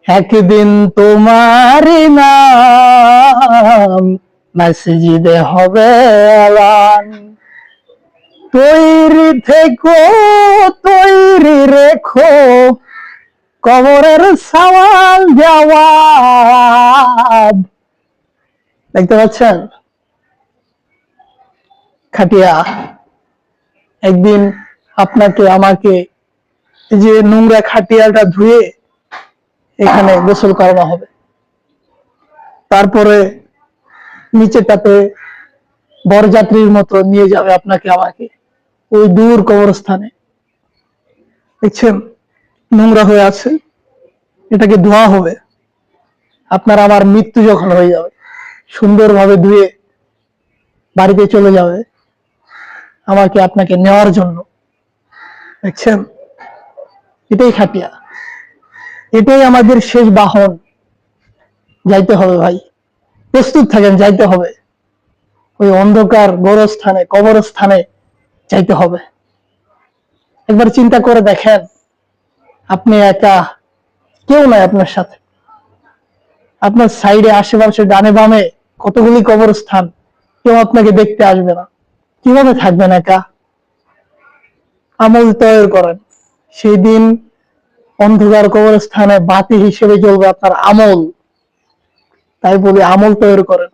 একদিন তোমার নাম মসজিদে হবে এলান। তৈরি থেকো, তৈরি রেখো, কবরের সওয়াল জবাব। দেখতে পাচ্ছেন খাটিয়া, একদিন আপনাকে আমাকে এই যে নোংরা খাটিয়াটা ধুয়ে এখানে গোসল করানো হবে, তারপরে নিচেটাতে বরযাত্রীর মতো নিয়ে যাবে আপনাকে আমাকে ওই দূর কবরস্থানে। দেখছেন নোংরা হয়ে আছে, এটাকে ধোয়া হবে। আপনার আমার মৃত্যু যখন হয়ে যাবে, সুন্দরভাবে ধুয়ে বাড়িতে চলে যাবে আমাকে আপনাকে নেওয়ার জন্য। দেখছেন, এটাই খাটিয়া, এটাই আমাদের শেষ বাহন। যাইতে হবে ভাই, প্রস্তুত থাকেন, যাইতে হবে ওই অন্ধকার গোরস্থানে, কবরস্থানে যাইতে হবে। একবার চিন্তা করে দেখেন, আপনি একা, কেউ নাই আপনার সাথে, আপনার সাইডে আশেপাশে ডানে বামে কতগুলি কবরস্থান, কেউ আপনাকে দেখতে আসবে না। কিভাবে থাকবেন একা? আমল তৈরি করেন, সেই দিন অন্ধকার কবরস্থানে বাতি হিসেবে জ্বলবে আপনার আমল। তাই বলি আমল তৈরি করেন।